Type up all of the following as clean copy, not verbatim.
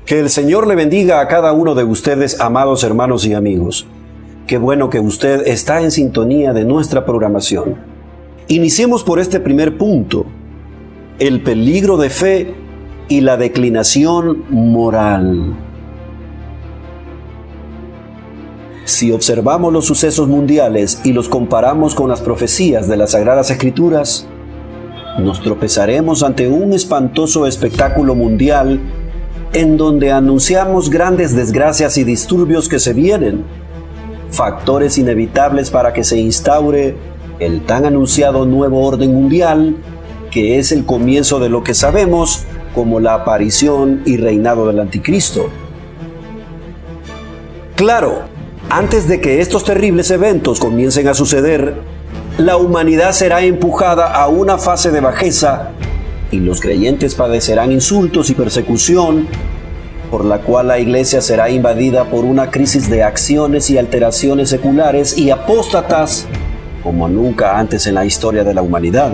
Que el Señor le bendiga a cada uno de ustedes, amados hermanos y amigos. Qué bueno que usted está en sintonía de nuestra programación. Iniciemos por este primer punto: el peligro de fe y la declinación moral. Si observamos los sucesos mundiales y los comparamos con las profecías de las Sagradas Escrituras, nos tropezaremos ante un espantoso espectáculo mundial en donde anunciamos grandes desgracias y disturbios que se vienen, factores inevitables para que se instaure el tan anunciado nuevo orden mundial, que es el comienzo de lo que sabemos como la aparición y reinado del Anticristo. Claro, antes de que estos terribles eventos comiencen a suceder, la humanidad será empujada a una fase de bajeza y los creyentes padecerán insultos y persecución, por la cual la iglesia será invadida por una crisis de acciones y alteraciones seculares y apóstatas como nunca antes en la historia de la humanidad.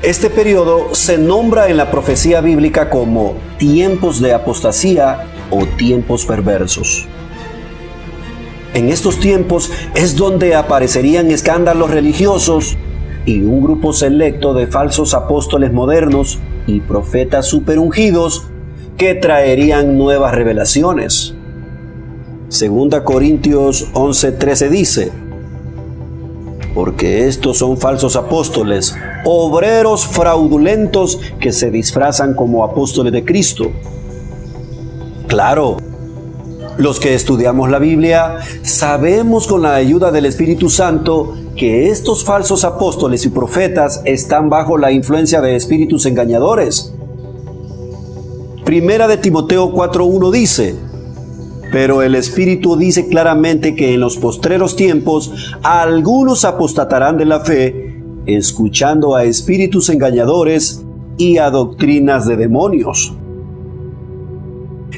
Este periodo se nombra en la profecía bíblica como tiempos de apostasía o tiempos perversos. En estos tiempos es donde aparecerían escándalos religiosos y un grupo selecto de falsos apóstoles modernos y profetas superungidos que traerían nuevas revelaciones. 2 Corintios 11:13 dice: porque estos son falsos apóstoles, obreros fraudulentos que se disfrazan como apóstoles de Cristo. Claro, los que estudiamos la Biblia sabemos con la ayuda del Espíritu Santo que estos falsos apóstoles y profetas están bajo la influencia de espíritus engañadores. Primera de Timoteo 4:1 dice: pero el Espíritu dice claramente que en los postreros tiempos algunos apostatarán de la fe, escuchando a espíritus engañadores y a doctrinas de demonios.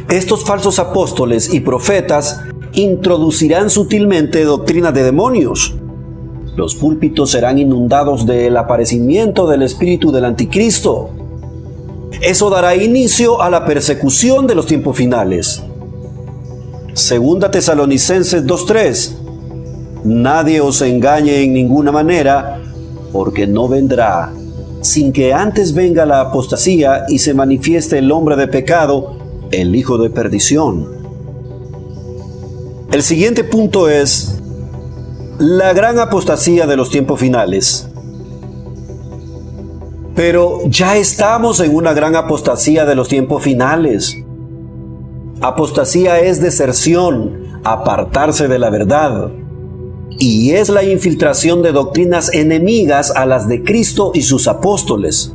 Estos falsos apóstoles y profetas introducirán sutilmente doctrinas de demonios. Los púlpitos serán inundados del aparecimiento del espíritu del Anticristo. Eso dará inicio a la persecución de los tiempos finales. 2 Tesalonicenses 2:3: nadie os engañe en ninguna manera, porque no vendrá, sin que antes venga la apostasía y se manifieste el hombre de pecado, el hijo de perdición. El siguiente punto es la gran apostasía de los tiempos finales. Pero ya estamos en una gran apostasía de los tiempos finales. Apostasía es deserción, apartarse de la verdad, y es la infiltración de doctrinas enemigas a las de Cristo y sus apóstoles.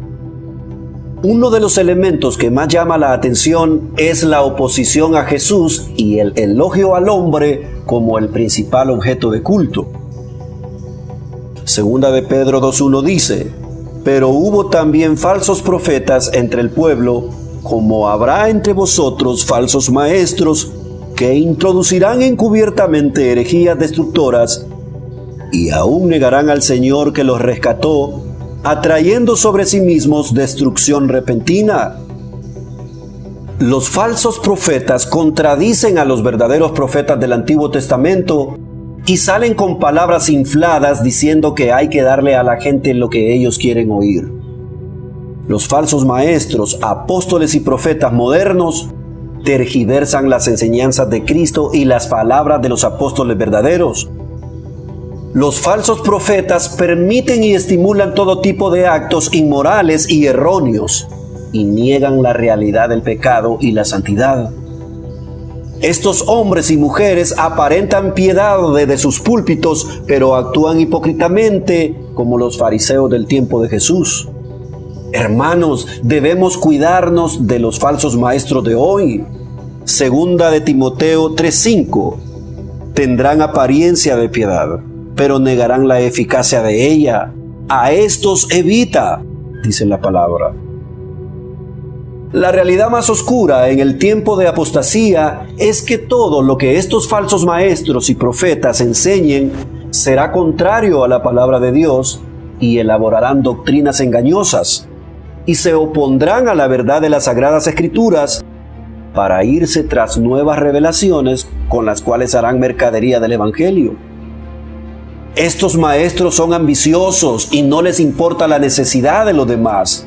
Uno de los elementos que más llama la atención es la oposición a Jesús y el elogio al hombre como el principal objeto de culto. Segunda de Pedro 2:1 dice: pero hubo también falsos profetas entre el pueblo, como habrá entre vosotros falsos maestros, que introducirán encubiertamente herejías destructoras, y aún negarán al Señor que los rescató, atrayendo sobre sí mismos destrucción repentina. Los falsos profetas contradicen a los verdaderos profetas del Antiguo Testamento y salen con palabras infladas diciendo que hay que darle a la gente lo que ellos quieren oír. Los falsos maestros, apóstoles y profetas modernos tergiversan las enseñanzas de Cristo y las palabras de los apóstoles verdaderos. Los falsos profetas permiten y estimulan todo tipo de actos inmorales y erróneos y niegan la realidad del pecado y la santidad. Estos hombres y mujeres aparentan piedad desde sus púlpitos, pero actúan hipócritamente como los fariseos del tiempo de Jesús. Hermanos, debemos cuidarnos de los falsos maestros de hoy. Segunda de Timoteo 3:5: tendrán apariencia de piedad, pero negarán la eficacia de ella. A estos evita, dice la palabra. La realidad más oscura en el tiempo de apostasía es que todo lo que estos falsos maestros y profetas enseñen será contrario a la palabra de Dios y elaborarán doctrinas engañosas. y se opondrán a la verdad de las Sagradas Escrituras para irse tras nuevas revelaciones con las cuales harán mercadería del Evangelio. Estos maestros son ambiciosos y no les importa la necesidad de los demás.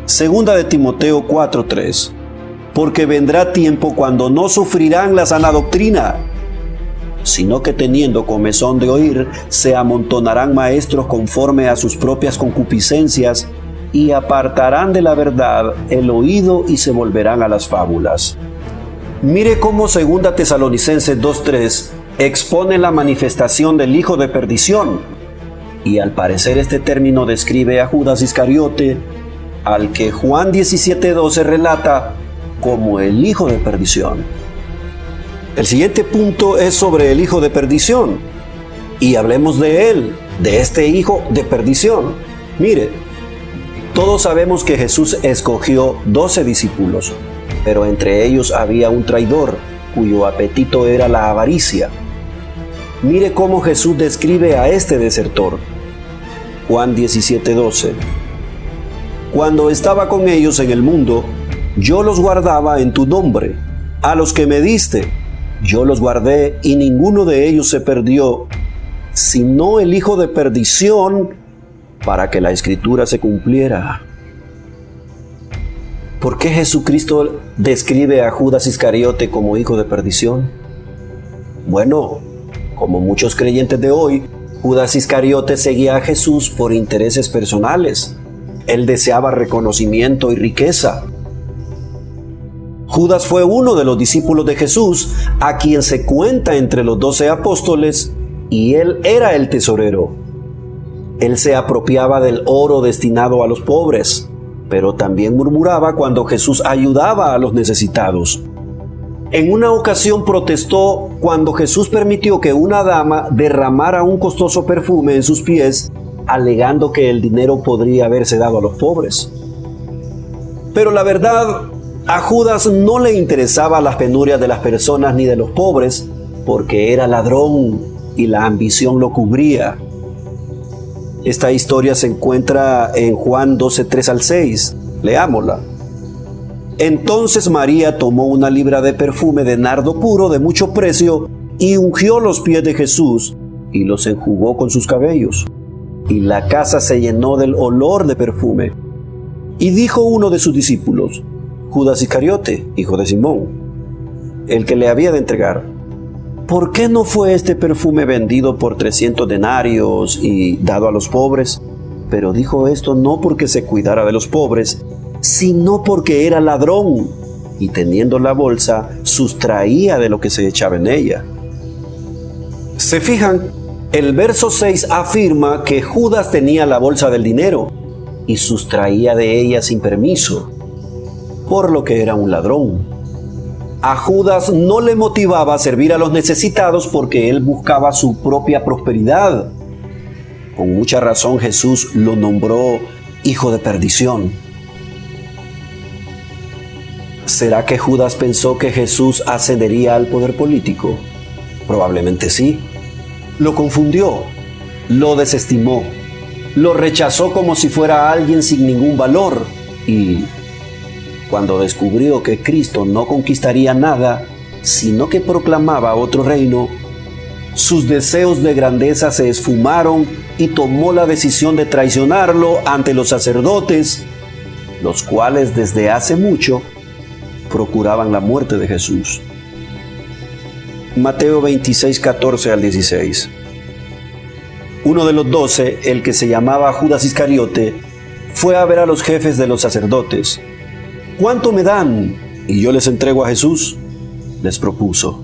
Segunda de Timoteo 4:3. Porque vendrá tiempo cuando no sufrirán la sana doctrina, sino que teniendo comezón de oír, se amontonarán maestros conforme a sus propias concupiscencias y apartarán de la verdad el oído y se volverán a las fábulas. Mire cómo 2 Tesalonicenses 2:3 expone la manifestación del hijo de perdición, y al parecer este término describe a Judas Iscariote, al que Juan 17:12 relata como el hijo de perdición. El siguiente punto es sobre el hijo de perdición, y hablemos de él, de este hijo de perdición. Mire, todos sabemos que Jesús escogió 12 discípulos, pero entre ellos había un traidor, cuyo apetito era la avaricia. Mire cómo Jesús describe a este desertor. Juan 17:12. Cuando estaba con ellos en el mundo, yo los guardaba en tu nombre. A los que me diste, yo los guardé y ninguno de ellos se perdió, sino el hijo de perdición, para que la Escritura se cumpliera. ¿Por qué Jesucristo describe a Judas Iscariote como hijo de perdición? Bueno, como muchos creyentes de hoy, Judas Iscariote seguía a Jesús por intereses personales. Él deseaba reconocimiento y riqueza. Judas fue uno de los discípulos de Jesús, a quien se cuenta entre los 12 apóstoles, y él era el tesorero. Él se apropiaba del oro destinado a los pobres, pero también murmuraba cuando Jesús ayudaba a los necesitados. En una ocasión protestó cuando Jesús permitió que una dama derramara un costoso perfume en sus pies, alegando que el dinero podría haberse dado a los pobres. Pero la verdad, a Judas no le interesaba las penurias de las personas ni de los pobres, porque era ladrón y la ambición lo cubría. Esta historia se encuentra en Juan 12:3-6. Leámosla. Entonces María tomó una libra de perfume de nardo puro de mucho precio y ungió los pies de Jesús y los enjugó con sus cabellos. Y la casa se llenó del olor de perfume. Y dijo uno de sus discípulos, Judas Iscariote, hijo de Simón, el que le había de entregar, ¿por qué no fue este perfume vendido por 300 denarios y dado a los pobres? Pero dijo esto no porque se cuidara de los pobres, sino porque era ladrón, y teniendo la bolsa, sustraía de lo que se echaba en ella. ¿Se fijan? El verso 6 afirma que Judas tenía la bolsa del dinero y sustraía de ella sin permiso, por lo que era un ladrón. A Judas no le motivaba a servir a los necesitados porque él buscaba su propia prosperidad. Con mucha razón Jesús lo nombró hijo de perdición. ¿Será que Judas pensó que Jesús ascendería al poder político? Probablemente sí. Lo confundió, lo desestimó, lo rechazó como si fuera alguien sin ningún valor, y cuando descubrió que Cristo no conquistaría nada, sino que proclamaba otro reino, sus deseos de grandeza se esfumaron y tomó la decisión de traicionarlo ante los sacerdotes, los cuales desde hace mucho procuraban la muerte de Jesús. Mateo 26:14-16. Uno de los 12, el que se llamaba Judas Iscariote, fue a ver a los jefes de los sacerdotes. ¿Cuánto me dan? Y yo les entrego a Jesús, les propuso.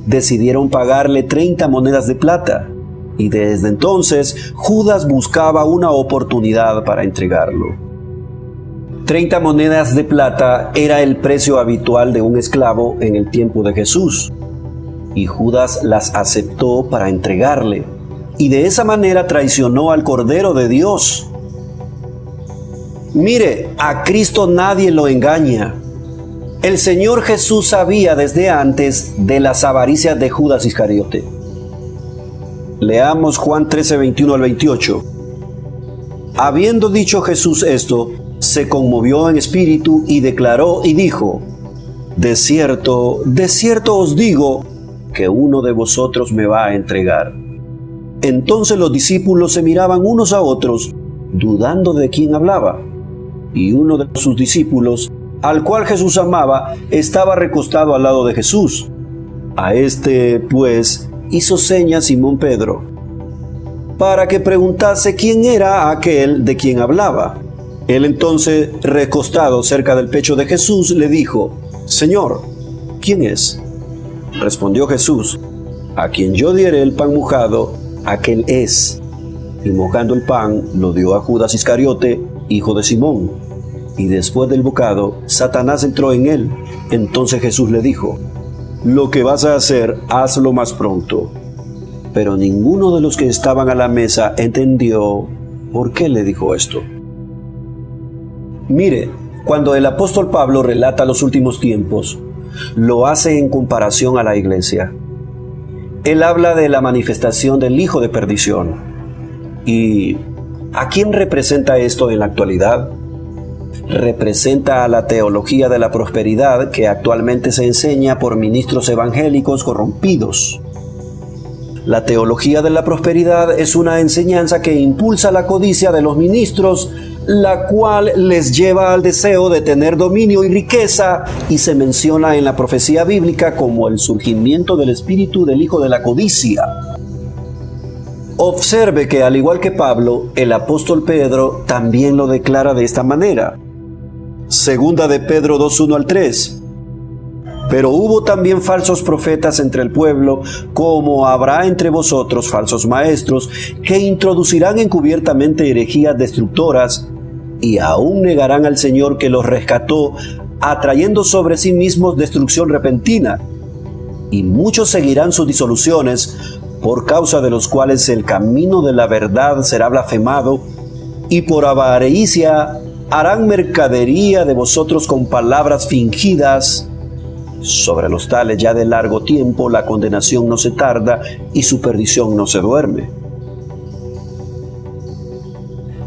Decidieron pagarle 30 monedas de plata, y desde entonces Judas buscaba una oportunidad para entregarlo. 30 monedas de plata era el precio habitual de un esclavo en el tiempo de Jesús, y Judas las aceptó para entregarle, y de esa manera traicionó al Cordero de Dios. Mire, a Cristo nadie lo engaña. El Señor Jesús sabía desde antes de las avaricias de Judas Iscariote. Leamos Juan 13:21-28. Habiendo dicho Jesús esto, se conmovió en espíritu y declaró y dijo: de cierto os digo, que uno de vosotros me va a entregar. Entonces los discípulos se miraban unos a otros, dudando de quién hablaba. Y uno de sus discípulos, al cual Jesús amaba, estaba recostado al lado de Jesús. A este, pues, hizo señas Simón Pedro, para que preguntase quién era aquel de quien hablaba. Él entonces, recostado cerca del pecho de Jesús, le dijo: Señor, ¿quién es? Respondió Jesús: a quien yo diere el pan mojado, aquel es. Y mojando el pan, lo dio a Judas Iscariote, hijo de Simón. Y después del bocado, Satanás entró en él. Entonces Jesús le dijo: lo que vas a hacer, hazlo más pronto. Pero ninguno de los que estaban a la mesa entendió por qué le dijo esto. Mire, cuando el apóstol Pablo relata los últimos tiempos, lo hace en comparación a la iglesia. Él habla de la manifestación del hijo de perdición. ¿Y a quién representa esto en la actualidad? Representa a la teología de la prosperidad que actualmente se enseña por ministros evangélicos corrompidos. La teología de la prosperidad es una enseñanza que impulsa la codicia de los ministros, la cual les lleva al deseo de tener dominio y riqueza, y se menciona en la profecía bíblica como el surgimiento del espíritu del hijo de la codicia. Observe que, al igual que Pablo, el apóstol Pedro también lo declara de esta manera. Segunda de Pedro 2:1 al 3. Pero hubo también falsos profetas entre el pueblo, como habrá entre vosotros falsos maestros, que introducirán encubiertamente herejías destructoras, y aún negarán al Señor que los rescató, atrayendo sobre sí mismos destrucción repentina. Y muchos seguirán sus disoluciones, por causa de los cuales el camino de la verdad será blasfemado, y por avaricia harán mercadería de vosotros con palabras fingidas. Sobre los tales ya de largo tiempo la condenación no se tarda y su perdición no se duerme.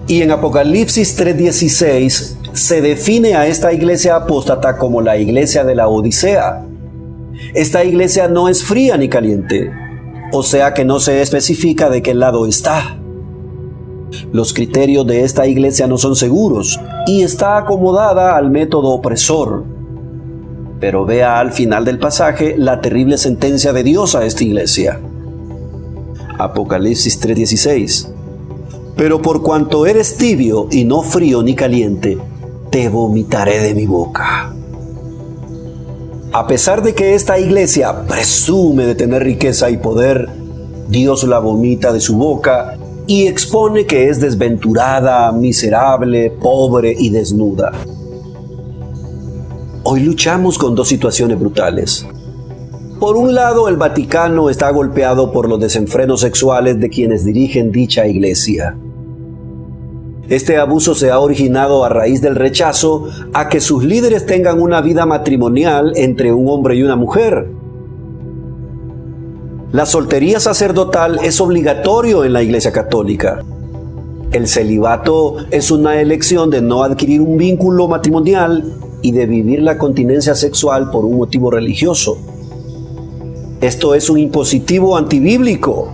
Y en Apocalipsis 3:16 se define a esta iglesia apóstata como la iglesia de la Odisea. Esta iglesia no es fría ni caliente, o sea que no se especifica de qué lado está. Los criterios de esta iglesia no son seguros y está acomodada al método opresor. Pero vea al final del pasaje la terrible sentencia de Dios a esta iglesia. Apocalipsis 3:16. Pero por cuanto eres tibio y no frío ni caliente, te vomitaré de mi boca. A pesar de que esta iglesia presume de tener riqueza y poder, Dios la vomita de su boca y expone que es desventurada, miserable, pobre y desnuda. Hoy luchamos con dos situaciones brutales. Por un lado, el Vaticano está golpeado por los desenfrenos sexuales de quienes dirigen dicha iglesia. Este abuso se ha originado a raíz del rechazo a que sus líderes tengan una vida matrimonial entre un hombre y una mujer. La soltería sacerdotal es obligatorio en la Iglesia Católica. El celibato es una elección de no adquirir un vínculo matrimonial y de vivir la continencia sexual por un motivo religioso. Esto es un impositivo antibíblico.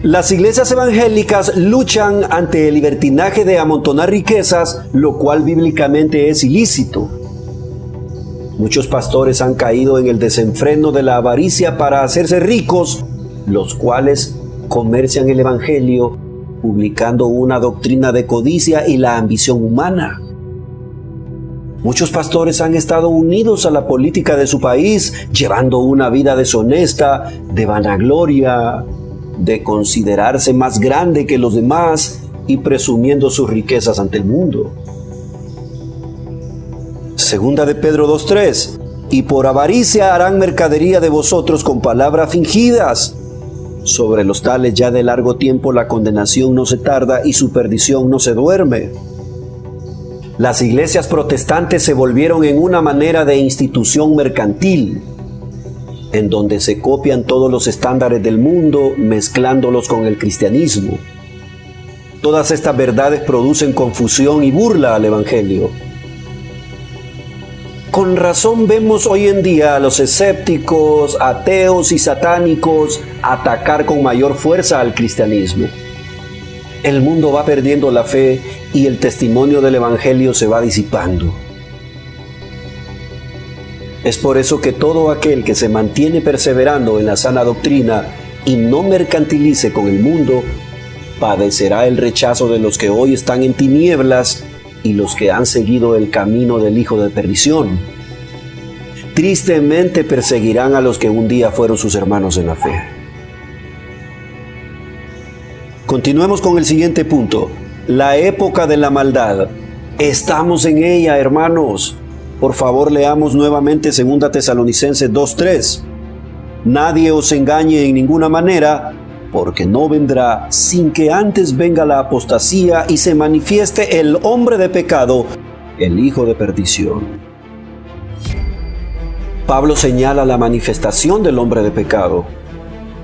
Las iglesias evangélicas luchan ante el libertinaje de amontonar riquezas, lo cual bíblicamente es ilícito. Muchos pastores han caído en el desenfreno de la avaricia para hacerse ricos, los cuales comercian el evangelio, publicando una doctrina de codicia y la ambición humana. Muchos pastores han estado unidos a la política de su país, llevando una vida deshonesta, de vanagloria, de considerarse más grande que los demás y presumiendo sus riquezas ante el mundo. Segunda de Pedro 2:3. Y por avaricia harán mercadería de vosotros con palabras fingidas. Sobre los tales ya de largo tiempo la condenación no se tarda y su perdición no se duerme. Las iglesias protestantes se volvieron en una manera de institución mercantil, en donde se copian todos los estándares del mundo mezclándolos con el cristianismo. Todas estas verdades producen confusión y burla al Evangelio. Con razón vemos hoy en día a los escépticos, ateos y satánicos atacar con mayor fuerza al cristianismo. El mundo va perdiendo la fe y el testimonio del Evangelio se va disipando. Es por eso que todo aquel que se mantiene perseverando en la sana doctrina y no mercantilice con el mundo, padecerá el rechazo de los que hoy están en tinieblas y los que han seguido el camino del hijo de perdición. Tristemente perseguirán a los que un día fueron sus hermanos en la fe. Continuemos con el siguiente punto. La época de la maldad. Estamos en ella, hermanos. Por favor, leamos nuevamente 2 Tesalonicenses 2:3. Nadie os engañe en ninguna manera, porque no vendrá sin que antes venga la apostasía y se manifieste el hombre de pecado, el hijo de perdición. Pablo señala la manifestación del hombre de pecado,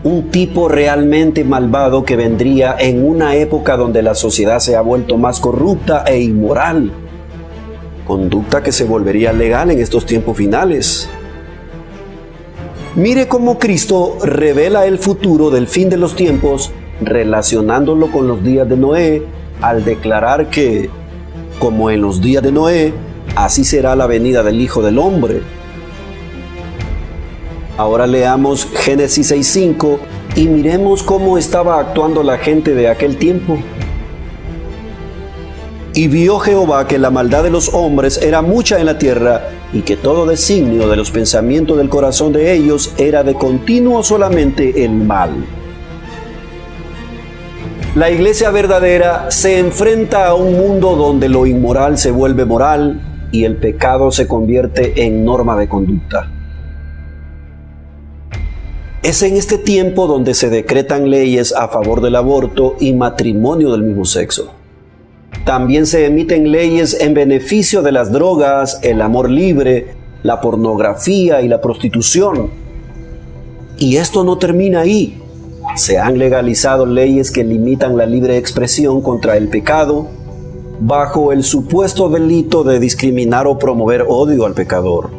un tipo realmente malvado que vendría en una época donde la sociedad se ha vuelto más corrupta e inmoral, conducta que se volvería legal en estos tiempos finales. Mire cómo Cristo revela el futuro del fin de los tiempos relacionándolo con los días de Noé al declarar que, como en los días de Noé, así será la venida del Hijo del Hombre. Ahora leamos Génesis 6:5 y miremos cómo estaba actuando la gente de aquel tiempo. Y vio Jehová que la maldad de los hombres era mucha en la tierra, y que todo designio de los pensamientos del corazón de ellos era de continuo solamente el mal. La iglesia verdadera se enfrenta a un mundo donde lo inmoral se vuelve moral y el pecado se convierte en norma de conducta. Es en este tiempo donde se decretan leyes a favor del aborto y matrimonio del mismo sexo. También se emiten leyes en beneficio de las drogas, el amor libre, la pornografía y la prostitución. Y esto no termina ahí. Se han legalizado leyes que limitan la libre expresión contra el pecado, bajo el supuesto delito de discriminar o promover odio al pecador.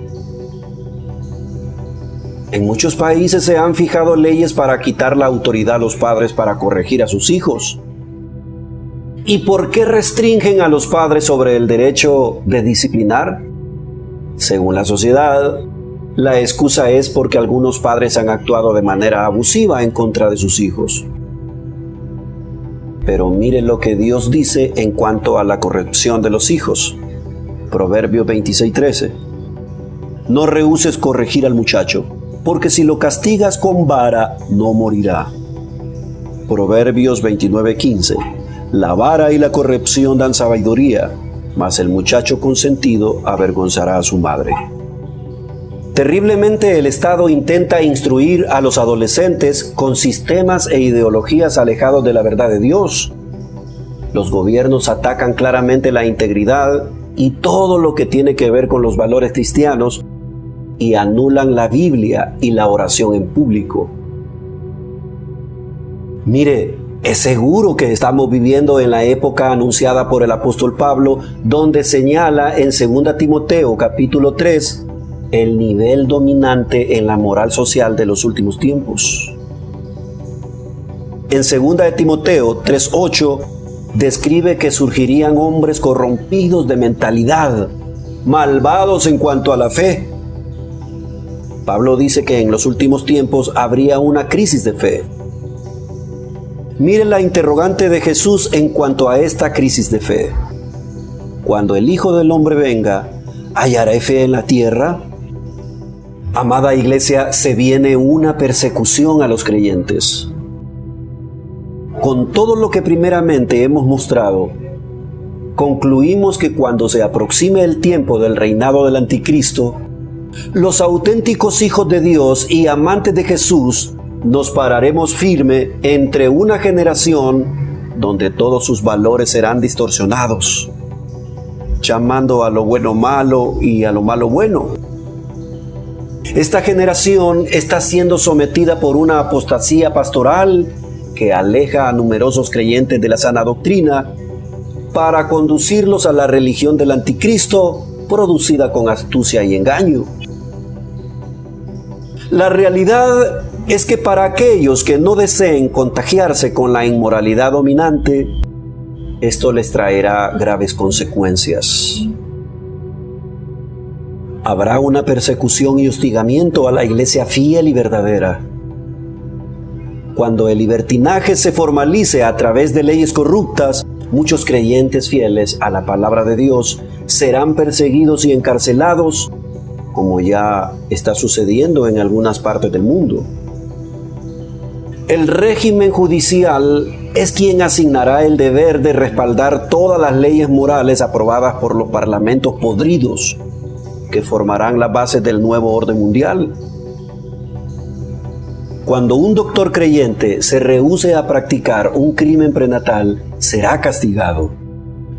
En muchos países se han fijado leyes para quitar la autoridad a los padres para corregir a sus hijos. ¿Y por qué restringen a los padres sobre el derecho de disciplinar? Según la sociedad, la excusa es porque algunos padres han actuado de manera abusiva en contra de sus hijos. Pero mire lo que Dios dice en cuanto a la corrección de los hijos. Proverbios 26:13. No rehúses corregir al muchacho, porque si lo castigas con vara, no morirá. Proverbios 29:15. La vara y la corrección dan sabiduría, mas el muchacho consentido avergonzará a su madre. Terriblemente el Estado intenta instruir a los adolescentes con sistemas e ideologías alejados de la verdad de Dios. Los gobiernos atacan claramente la integridad y todo lo que tiene que ver con los valores cristianos y anulan la Biblia y la oración en público. Mire, es seguro que estamos viviendo en la época anunciada por el apóstol Pablo, donde señala en 2 Timoteo capítulo 3 el nivel dominante en la moral social de los últimos tiempos. En 2 Timoteo 3:8 describe que surgirían hombres corrompidos de mentalidad, malvados en cuanto a la fe. Pablo dice que en los últimos tiempos habría una crisis de fe. Mire la interrogante de Jesús en cuanto a esta crisis de fe. Cuando el Hijo del Hombre venga, ¿hallará fe en la tierra? Amada iglesia, se viene una persecución a los creyentes. Con todo lo que primeramente hemos mostrado, concluimos que cuando se aproxime el tiempo del reinado del anticristo, los auténticos hijos de Dios y amantes de Jesús nos pararemos firme entre una generación donde todos sus valores serán distorsionados, llamando a lo bueno malo y a lo malo bueno. Esta generación está siendo sometida por una apostasía pastoral que aleja a numerosos creyentes de la sana doctrina para conducirlos a la religión del anticristo, producida con astucia y engaño. La realidad es que para aquellos que no deseen contagiarse con la inmoralidad dominante, esto les traerá graves consecuencias. Habrá una persecución y hostigamiento a la iglesia fiel y verdadera. Cuando el libertinaje se formalice a través de leyes corruptas, muchos creyentes fieles a la palabra de Dios serán perseguidos y encarcelados, como ya está sucediendo en algunas partes del mundo. El régimen judicial es quien asignará el deber de respaldar todas las leyes morales aprobadas por los parlamentos podridos que formarán las bases del nuevo orden mundial. Cuando un doctor creyente se rehúse a practicar un crimen prenatal, será castigado.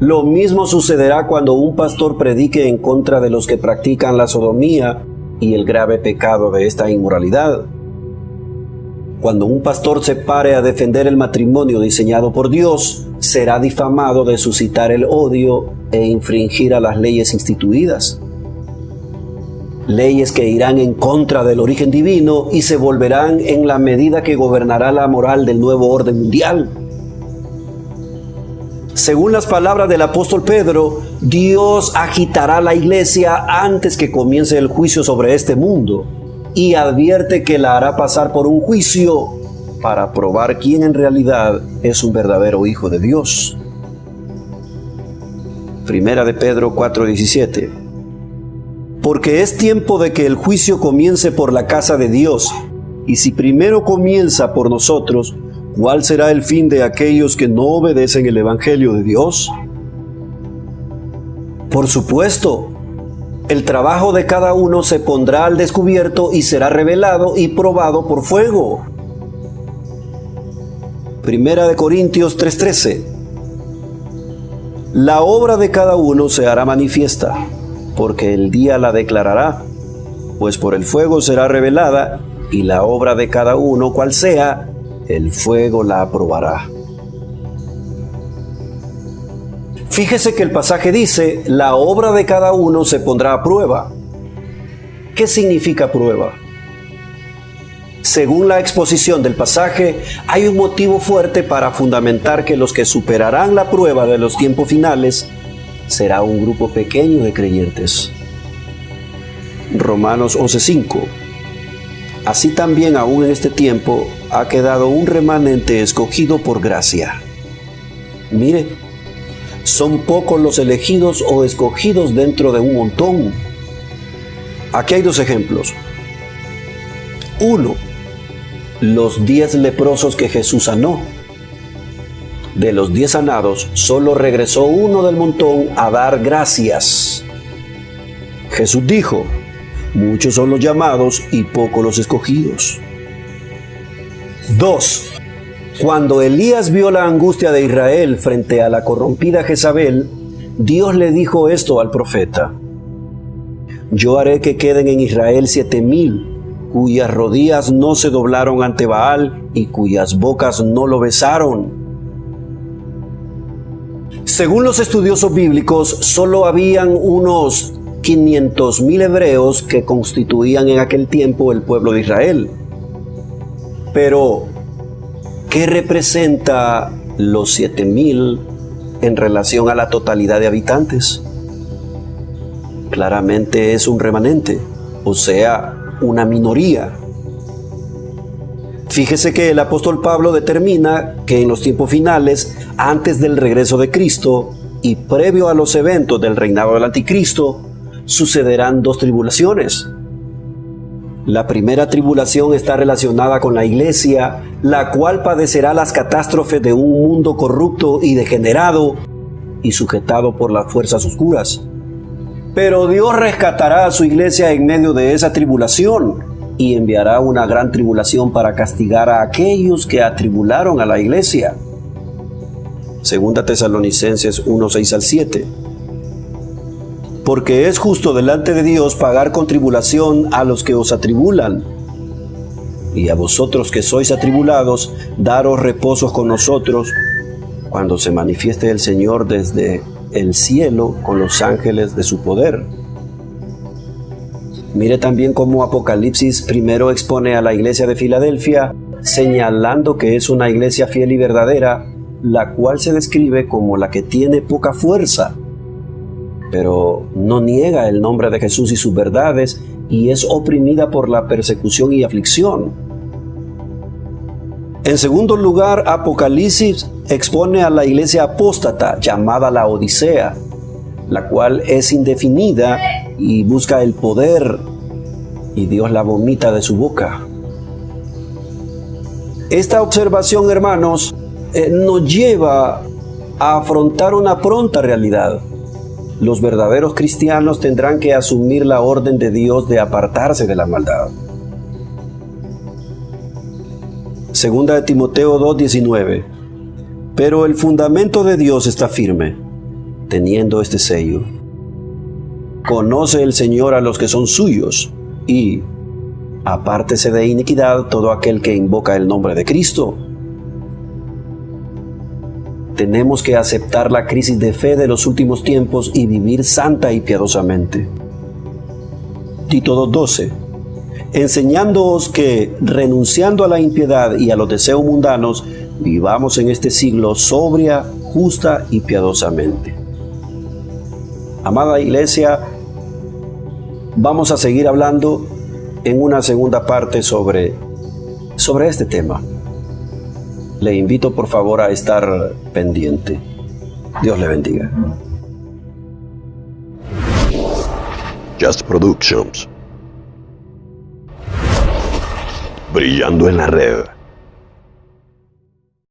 Lo mismo sucederá cuando un pastor predique en contra de los que practican la sodomía y el grave pecado de esta inmoralidad. Cuando un pastor se pare a defender el matrimonio diseñado por Dios, será difamado de suscitar el odio e infringir a las leyes instituidas. Leyes que irán en contra del origen divino y se volverán en la medida que gobernará la moral del nuevo orden mundial. Según las palabras del apóstol Pedro, Dios agitará la iglesia antes que comience el juicio sobre este mundo y advierte que la hará pasar por un juicio para probar quién en realidad es un verdadero hijo de Dios. Primera de Pedro 4:17. Porque es tiempo de que el juicio comience por la casa de Dios, y si primero comienza por nosotros, ¿cuál será el fin de aquellos que no obedecen el evangelio de Dios? Por supuesto, el trabajo de cada uno se pondrá al descubierto y será revelado y probado por fuego. Primera de Corintios 3:13. La obra de cada uno se hará manifiesta, porque el día la declarará, pues por el fuego será revelada, y la obra de cada uno, cual sea, el fuego la aprobará. Fíjese que el pasaje dice, la obra de cada uno se pondrá a prueba. ¿Qué significa prueba? Según la exposición del pasaje, hay un motivo fuerte para fundamentar que los que superarán la prueba de los tiempos finales será un grupo pequeño de creyentes. Romanos 11:5. Así también aún en este tiempo ha quedado un remanente escogido por gracia. Mire, son pocos los elegidos o escogidos dentro de un montón. Aquí hay dos ejemplos. 1. Los 10 leprosos que Jesús sanó. De los 10 sanados, solo regresó uno del montón a dar gracias. Jesús dijo, muchos son los llamados y pocos los escogidos. 2. Cuando Elías vio la angustia de Israel frente a la corrompida Jezabel, Dios le dijo esto al profeta. Yo haré que queden en Israel 7,000, cuyas rodillas no se doblaron ante Baal y cuyas bocas no lo besaron. Según los estudiosos bíblicos, solo habían unos 500,000 hebreos que constituían en aquel tiempo el pueblo de Israel. Pero, ¿qué representa los 7,000 en relación a la totalidad de habitantes? Claramente es un remanente, o sea, una minoría. Fíjese que el apóstol Pablo determina que en los tiempos finales, antes del regreso de Cristo y previo a los eventos del reinado del anticristo, sucederán 2 tribulaciones. La primera tribulación está relacionada con la iglesia, la cual padecerá las catástrofes de un mundo corrupto y degenerado y sujetado por las fuerzas oscuras. Pero Dios rescatará a su iglesia en medio de esa tribulación y enviará una gran tribulación para castigar a aquellos que atribularon a la iglesia. Segunda Tesalonicenses 1:6-7. Porque es justo delante de Dios pagar con tribulación a los que os atribulan Y a vosotros que sois atribulados, daros reposo con nosotros, cuando se manifieste el Señor desde el cielo con los ángeles de su poder. Mire también cómo Apocalipsis primero expone a la iglesia de Filadelfia, señalando que es una iglesia fiel y verdadera, la cual se describe como la que tiene poca fuerza, pero no niega el nombre de Jesús y sus verdades, y es oprimida por la persecución y aflicción. En segundo lugar, Apocalipsis expone a la iglesia apóstata, llamada la Odisea, la cual es indefinida y busca el poder, y Dios la vomita de su boca. Esta observación, hermanos, nos lleva a afrontar una pronta realidad. Los verdaderos cristianos tendrán que asumir la orden de Dios de apartarse de la maldad. Segunda de Timoteo 2:19. Pero el fundamento de Dios está firme, teniendo este sello: conoce el Señor a los que son suyos, y apártese de iniquidad todo aquel que invoca el nombre de Cristo. Tenemos que aceptar la crisis de fe de los últimos tiempos y vivir santa y piadosamente. Tito 2:12. Enseñándoos que, renunciando a la impiedad y a los deseos mundanos, vivamos en este siglo sobria, justa y piadosamente. Amada iglesia, vamos a seguir hablando en una segunda parte sobre este tema. Le invito por favor a estar pendiente. Dios le bendiga. Just Productions. Brillando en la red.